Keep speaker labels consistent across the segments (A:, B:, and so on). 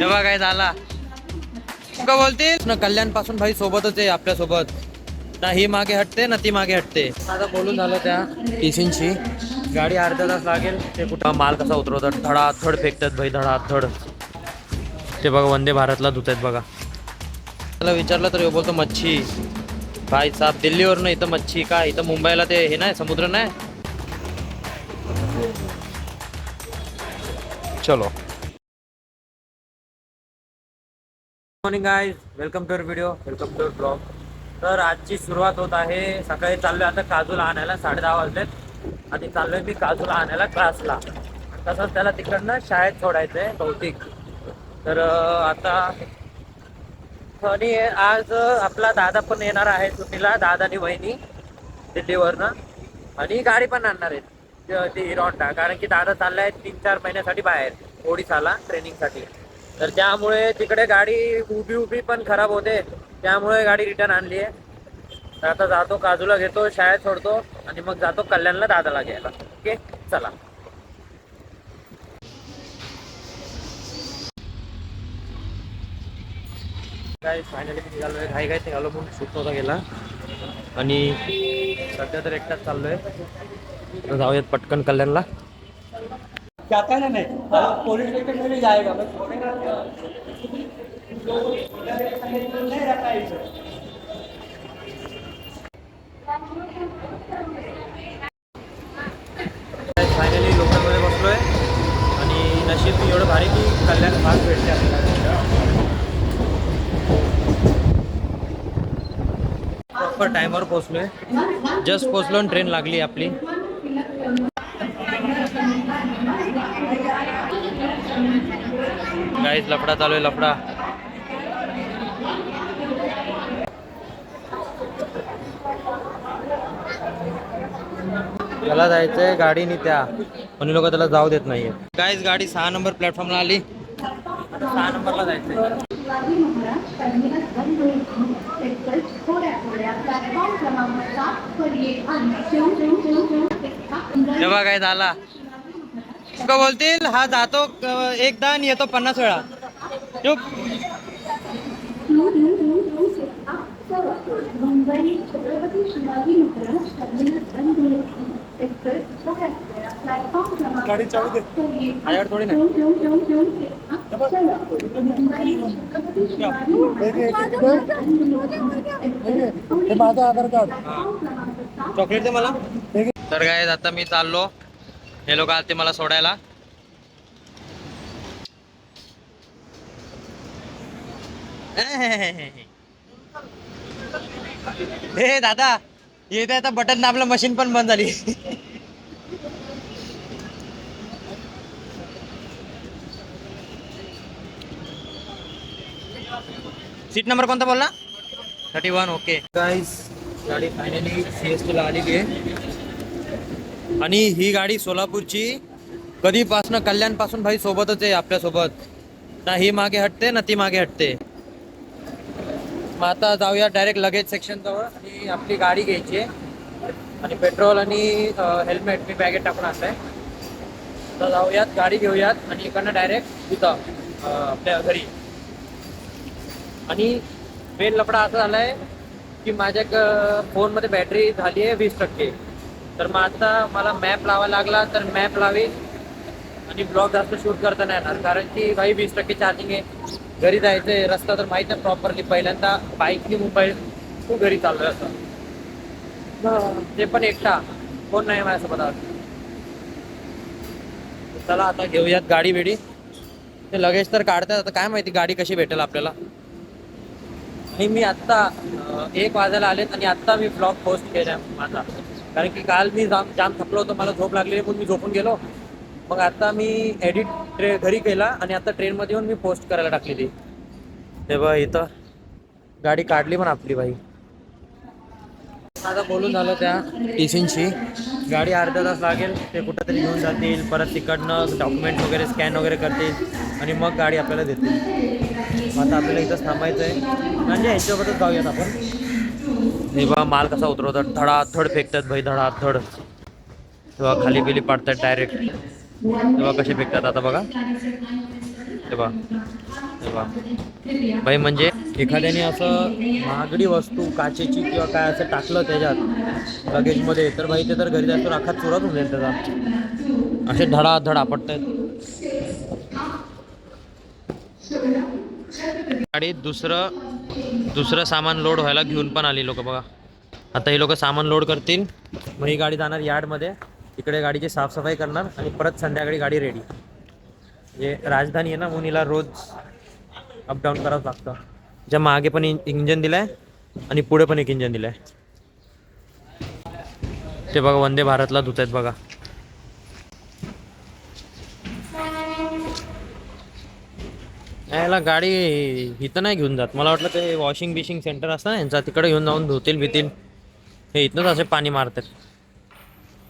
A: तेव्हा काय झाला का बोलतील ना, कल्याण पासून भाई सोबतच आहे आपल्या सोबत ना. ही मागे हटते ना ती मागे हटते. आता बोलून झालं त्या टीसींची गाडी अर्धा तास लागेल. ते कुठं माल कसा उतरवतात, धडाधड फेकतात भाई, धडाधड. ते बघा वंदे भारतला धुत आहेत बघा. त्याला विचारलं तर बोलतो मच्छी. भाई साहेब दिल्लीवर ना इथं मच्छी का, इथं मुंबईला ते हे नाही, समुद्र नाही. चलो morning guys, welcome to video, welcome to blog. तर आजची सुरुवात होत आहे. सकाळी चाललोय आता काजूला आणायला, 10:30 वाजलेत आणि चाललोय मी काजूला आणायला क्लासला. तसंच त्याला तिकडनं शाळेत सोडायचंय बहुतेक. तर आता आणि आज आपला दादा पण येणार आहे सुट्टीला, दादा आणि वहिनी दिल्लीवरनं. आणि गाडी पण आणणार आहेत ती हिरो होंडा, कारण की दादा चाललाय 3-4 महिन्यासाठी बाहेर ओडिसाला ट्रेनिंगसाठी. तर त्यामुळे तिकडे गाडी उभी पण खराब होते, त्यामुळे गाडी रिटर्न आणली आहे. तर आता जातो काजूला, घेतो शाळेत सोडतो आणि मग जातो कल्याणला दादाला घ्यायला. ओके चला. काय फायनली निघालोय, घाई निघालो म्हणून शूट नव्हता गेला. आणि सध्या तर एकटाच चाललोय. जाऊयात पटकन कल्याणला.
B: जाता है ना, नहीं पुलिस स्टेशन में भी जाएगा बस नहीं रहता है इसे.
A: फायनली लोकलमध्ये बसलोय आणि नशीब एवढं भारी की कल्याण फास्ट भेटते आपल्याला. प्रॉपर टाइमवर पोहोचलोय. जस्ट पोहोचलो आणि ट्रेन लागली आपली. गाईज लफडा चालू आहे, लफडा. त्याला जायचंय गाडीने त्या, पण लोक त्याला जाऊ देत नाहीये. गाईज गाडी 6 नंबर प्लॅटफॉर्मला आली. आता 6 नंबरला जायचंय. तेव्हा काय झाला का बोलतील, हा जातो एकदा आणि येतो 50 वेळा. चुप.
C: मुंबई छत्रपती शिवाजी महाराज टर्मिनस बंद एक्सप्रेस
B: गाड़ी चालू दे.
A: माझ्याकडे थोडी नाही.
B: हे माझं आधार कार्ड.
A: चॉकलेट दे मला. तर काय आता मी चाललो, हे लोक आले मला सोडायला. हे दादा येते आता, बटन दाबलं मशीन पण बंद झाली. सीट नंबर कोणता बोलला? 31. ओके गाईस, गाडी फायनली CST ला आलेली आहे. आणि ही गाडी सोलापूरची कधीपासून कल्याण पासून भाई सोबतच आहे आपल्या सोबत ना. ही मागे हटते ना ती मागे हटते. मग आता जाऊया डायरेक्ट लगेज सेक्शन जवळ आणि आपली गाडी घ्यायची आहे. आणि पेट्रोल आणि हेल्मेट मी बॅगेत टाकून आणलंय. तर जाऊयात, गाडी घेऊयात आणि इकडनं डायरेक्ट तिथं आपल्या घरी. आणि मेन लफडा असा झालाय की माझ्या फोनमध्ये बॅटरी झाली आहे 20%. तर मग आता मला मॅप लावायला लागला तर मॅप लावेल आणि ब्लॉग जास्त शूट करता नाही येणार, कारण की भाई 20% चार्जिंग आहे. घरी जायचं आहे, रस्ता तर माहीत नाही प्रॉपरली. पहिल्यांदा बाईकनी मुंबई खूप घरी चाललोय असं, ते पण एकटा, कोण नाही माझ्यासोबत. चला आता घेऊयात गाडी बिडी. ते लगेच तर काढतात, आता काय माहिती गाडी कशी भेटेल आपल्याला. आणि मी आत्ता 1 वाजायला आलेत आणि आत्ता मी ब्लॉग पोस्ट केला माझा, कारण की काल मी जाम थकलो होतो, मला झोप लागलेली म्हणून मी झोपून गेलो. मग आता मी एडिट घरी केला आणि आता ट्रेनमध्ये येऊन मी पोस्ट करायला टाकलेली. तेव्हा इथं गाडी काढली पण आपली बाई. आता बोलून झालं त्या टीसींची गाडी अर्धा तास लागेल. ते कुठंतरी घेऊन जातील, परत तिकडनं डॉक्युमेंट वगैरे स्कॅन वगैरे करतील आणि मग गाडी आपल्याला देतील. आता आपल्याला इथंच थांबायचं आहे, म्हणजे ह्यांच्याबद्दल जाऊयात आपण. हे बघा माल कसा उतरवतात, धडाधड फेकतात भाई, धडाधड. तेव्हा खाली बिली पाडतात डायरेक्ट. तेव्हा कसे फेकतात आता बघा. बा भाई, म्हणजे एखाद्याने असं महागडी वस्तू काचेची किंवा काय असं टाकलं त्याच्यात लगेजमध्ये, तर भाई ते तर घरी जायचं अख्खा चुराच होऊन जाईल त्याचा. असे धडाधड आपटत आहेत. गाडीत दुसरं सामान लोड व्हायला घेऊन पण आली लोक बघा. आता ही लोक सामान लोड करतील, मग ही गाडी जाणार यार्डमध्ये, तिकडे गाडीची साफसफाई करणार आणि परत संध्याकाळी गाडी रेडी. हे राजधानी आहे ना, म्हणून हिला रोज अपडाऊन करावं लागतं. ज्या मागे पण इंजन दिलंय आणि पुढे पण एक इंजन दिलंय. ते बघा वंदे भारतला धुत आहेत बघा. याला गाडी इथं नाही घेऊन जात, मला वाटलं ते वॉशिंग बिशिंग सेंटर असतं ना यांचा, तिकडे घेऊन जाऊन धुतील बितील. हे इथनंच असे पाणी मारतात,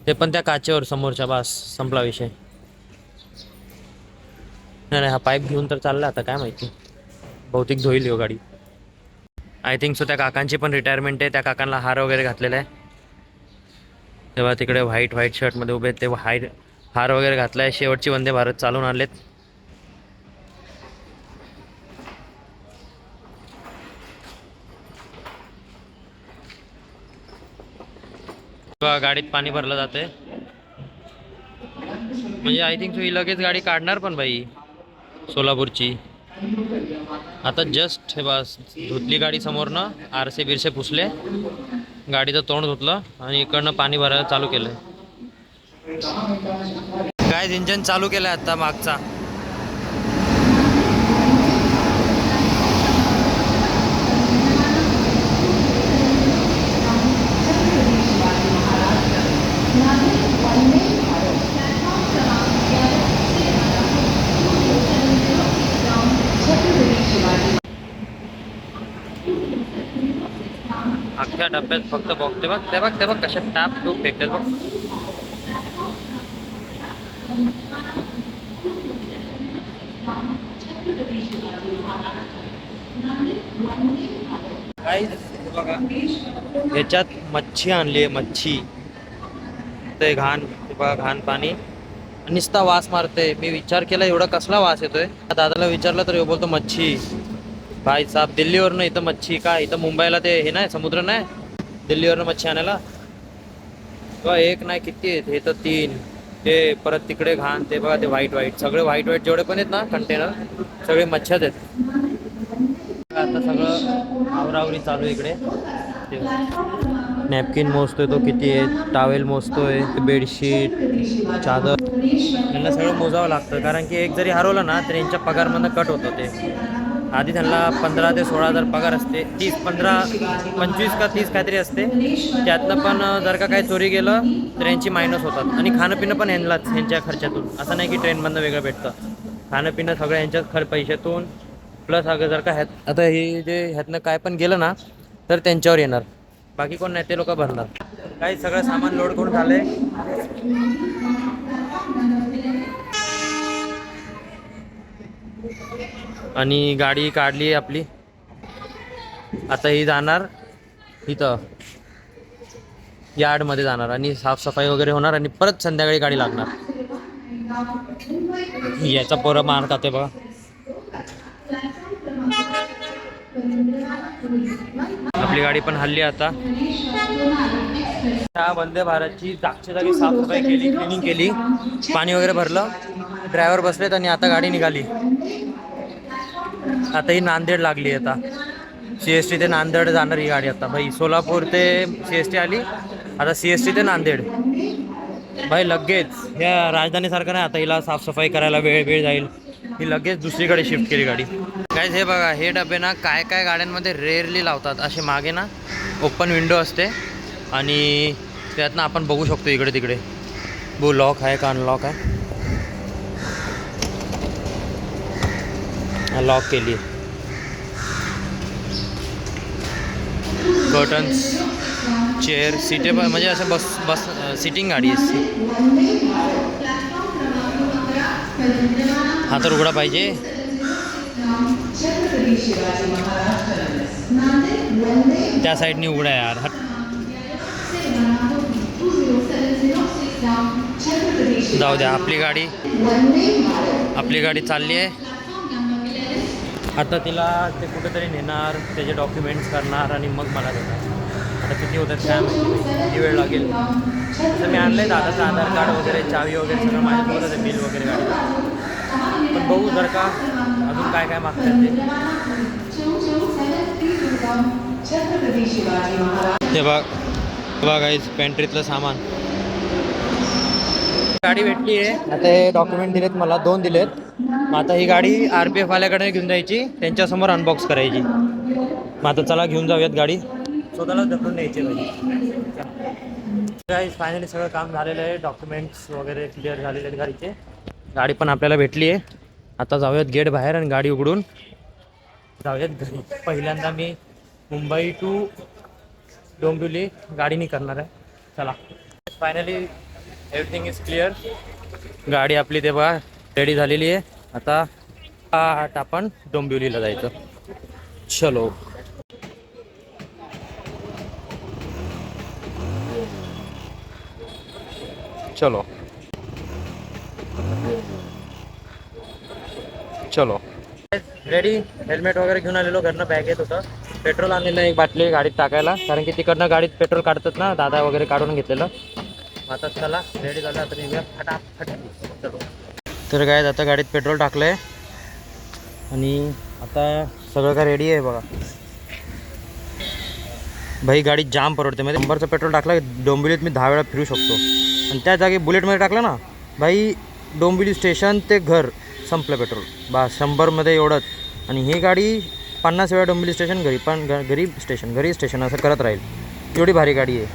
A: ते पण त्या काचेवर समोरच्या. बास संपला विषय. नाही हा पाईप घेऊन तर चालला आता, काय माहिती बहुतेक धुईल हो गाडी. I think so. त्या काकांची पण रिटायरमेंट आहे. त्या काकांना हार वगैरे घातलेला आहे. तेव्हा तिकडे व्हाईट शर्टमध्ये उभे आहेत ते, हार वगैरे घातला आहे. शेवटची वंदे भारत चालून आलेत. गाडीत पाणी भरलं जाते, म्हणजे आय थिंक सो ही लगेच गाडी काढणार पण बाई सोलापूरची. आता जस्ट हे बस धुतली गाडी समोरनं, आरसे बिरसे पुसले, गाडीचं तोंड धुतलं आणि इकडनं पाणी भरायला चालू केलंय. काय इंजन चालू केलंय आता मागचा. अख्ख्या डब्यात फक्त बघते बघ, ते बघ कशा टाप टूप फेकतात बघ. बघा ह्याच्यात मच्छी आणली आहे, मच्छी. ते घाण, ते बघा घाण पाणी, नुसता वास मारते. मी विचार केला एवढा कसला वास येतोय. दादाला विचारलं तर बोलतो मच्छी. भाई साहेब दिल्लीवरनं इथं मच्छी काय, इथं मुंबईला ते हे नाही समुद्र नाही, दिल्लीवरनं मच्छी आणायला एक नाही किती आहेत, हे तर 3. ते परत तिकडे घाण, ते बघा ते व्हाईट सगळे व्हाईट जेवढे पण आहेत ना कंटेनर, सगळे मच्छ्याच आहेत. आता सगळं आवरावरी चालू आहे इकडे. नॅपकिन मोजतोय तो किती आहे, टावेल मोजतोय, बेडशीट, चादर, यांना सगळं मोजावं लागतं. कारण की एक जरी हरवलं ना तर यांच्या पगारमधनं कट होतं ते. आधी त्यांना 15 ते 16,000 पगार असते, 25 का 30 काहीतरी असते. त्यातनं पण जर का काही चोरी गेलं तर यांची मायनस होतात. आणि खाणं पिणं पण ह्यांच्या खर्चातून, असं नाही की ट्रेनमधनं वेगळं भेटतं. खाणं पिणं सगळं यांच्याच पैशातून, प्लस अगं जर का आता हे जे ह्यातनं काय पण गेलं ना तर त्यांच्यावर येणार, बाकी कोण नाही, ते लोक भरणार. काही सगळं सामान लोड करून झालंय. आणि गाडी काढली आपली. आता ही जाणार इथं यार्डमध्ये जाणार आणि साफसफाई वगैरे होणार आणि परत संध्याकाळी गाडी लागणार. याचा पोरं मार खाते बघा. आपली गाडी पण हल्ली आता. त्या वंदे भारतची जागच्या जागी साफसफाई केली, क्लिनिंग केली, पाणी वगैरे भरलं, ड्रायव्हर बसलेत आणि आता गाडी निघाली. आता ही नांदेड लागली. आता CST ते नांदेड जाणार ही गाडी. आता भाई सोलापूर ते CST आली, आता CST ते नांदेड. भाई लगेच या राजधानीसारखं नाही, आता हिला साफसफाई करायला वेळ जाईल. ही लगेच दुसरीकडे शिफ्ट केली गाडी. गाईज हे बघा, हे डबे ना काय गाड्यांमध्ये रेअरली लावतात. असे मागे ना ओपन विंडो असते आणि त्यातनं आपण बघू शकतो इकडे तिकडे लॉक आहे का अनलॉक आहे. लॉक केली. कर्टन्स, चेअर, सीटे पण म्हणजे असं बस सिटिंग गाडी असते. हा तर उघडा पाहिजे. त्या साईडनी उघडा यार. जाऊ द्या. आपली गाडी चालली आहे. आता तिला ते कुठेतरी नेणार, त्याचे डॉक्युमेंट्स करणार आणि मग मला देणार. आता किती होतात काय माहिती, किती वेळ लागेल. तर मी आणलं आहे दादाचं आधार कार्ड वगैरे, चावी वगैरे सगळं माझ्यासोबतच आहे, बिल वगैरे गाडीचं. पण बघू जर का अजून काय काय मागतात ते बघा गाईज, पेंट्रीतलं सामान. गाडी भेटली आहे. आता हे डॉक्युमेंट दिलेत मला, 2 दिलेत. मग आता ही गाडी RPF वाल्याकडे घेऊन जायची, त्यांच्यासमोर अनबॉक्स करायची. मग आता चला घेऊन जाऊयात गाडी, स्वतःला ढकलून न्यायची पाहिजे. गाईज फायनली सगळं काम झालेलं आहे, डॉक्युमेंट्स वगैरे क्लिअर झालेले आहेत गाडीचे. गाडी पण आपल्याला भेटली आहे. आता जाऊयात गेट बाहेर आणि गाडी उघडून जाऊयात घरी. पहिल्यांदा मी मुंबई टू डोंबिवली गाडीने करणार आहे. चला, फायनली एव्हरीथिंग इज क्लिअर. गाडी आपली ते बघा रेडी झालेली आहे. आता आपण डोंबिवलीला जायचं. चलो. चलो चलो रेडी. हेल्मेट वगैरे घेऊन आलेलो, घरनं बॅग येत होतं. पेट्रोल आणलेलं एक बाटली गाडीत टाकायला, कारण की तिकडनं गाडीत पेट्रोल काढतात ना, दादा वगैरे काढून घेतलेलं. आता चला रेडी झालं, आता निघूया फटाफट. चलो. तर काय आता गाडीत पेट्रोल टाकलं आहे आणि आता सगळं काय रेडी आहे बघा. भाई गाडी जाम परवडते, म्हणजे 100चं पेट्रोल टाकलं डोंबिवलीत मी 10 वेळा फिरू शकतो. आणि त्या जागी बुलेटमध्ये टाकलं ना भाई, डोंबिवली स्टेशन ते घर संपलं पेट्रोल. 100मध्ये एवढंच. आणि ही गाडी 50 वेळा डोंबिवली स्टेशन, घरी स्टेशन असं करत राहील. एवढी भारी गाडी आहे.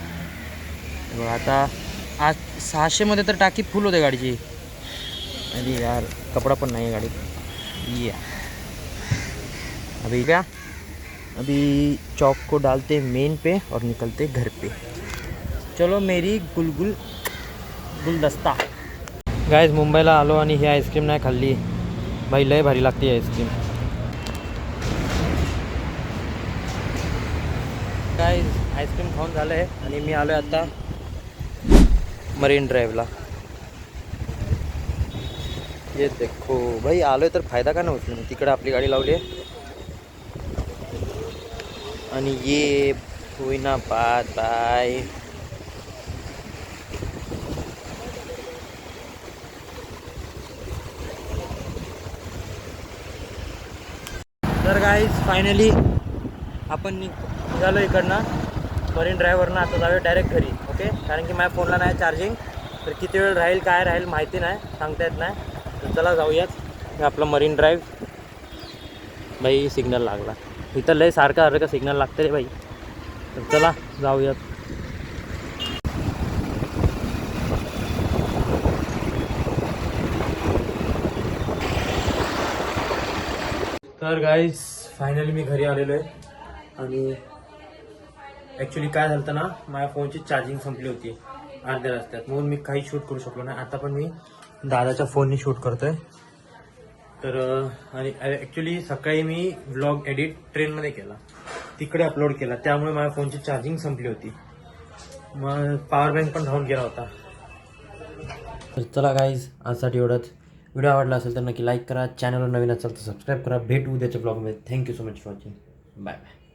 A: आता आज 600मध्ये तर टाकी फुल होते गाडीची. अरे यार, कपडा पण नाही आहे गाडीत. या अभी चौक को डालते मेन पे और निकलते घर पे. चलो मेरी गुलदस्ता. गाइस मुंबईला आलो आणि ही आईस्क्रीम नाही खाल्ली भाई, लय भारी लागते आईस्क्रीम. गाइस आईस्क्रीम खाऊन झालं आहे आणि मी आलो आहे आता मरीन ड्राईव्हला. ये देखो भाई, आलोय तर फायदा का नाही होत. तिकडे आपली गाडी लावली आहे आणि ये होईना बात बाय. तर गाईज फायनली आपण निघालो इकडनं मरीन ड्राईव्हवरनं. आता जाऊया डायरेक्ट घरी. ओके, कारण की माझ्या फोनला नाही चार्जिंग, तर किती वेळ राहील काय राहील माहिती नाही, सांगता येत नाही. तर चला जाऊयात. आपलं मरीन ड्राईव्ह. भाई सिग्नल लागला इथं, लय सारखं सिग्नल लागतं रे भाई. तर चला जाऊयात. तर गाईज फायनली मी घरी आलेलो आहे. आणि ॲक्च्युली काय झालं ना, माझ्या फोनची चार्जिंग संपली होती अर्ध्या रस्त्यात, म्हणून मी काही शूट करू शकलो नाही. आता पण मी दादाच्या फोनने शूट करतोय. तर आणि ॲक्च्युली सकाळी मी व्लॉग एडिट ट्रेनमध्ये केला, तिकडे अपलोड केला, त्यामुळे माझ्या फोनची चार्जिंग संपली होती. मग पॉवर बँक पण राहून गेला होता. तर चला गाईज आजसाठी एवढंच. व्हिडिओ आवडला असेल तर नक्की लाईक करा, चॅनलवर नवीन असेल तर सबस्क्राईब करा. भेटू उद्याच्या ब्लॉगमध्ये. Thank you so much for watching. Bye bye.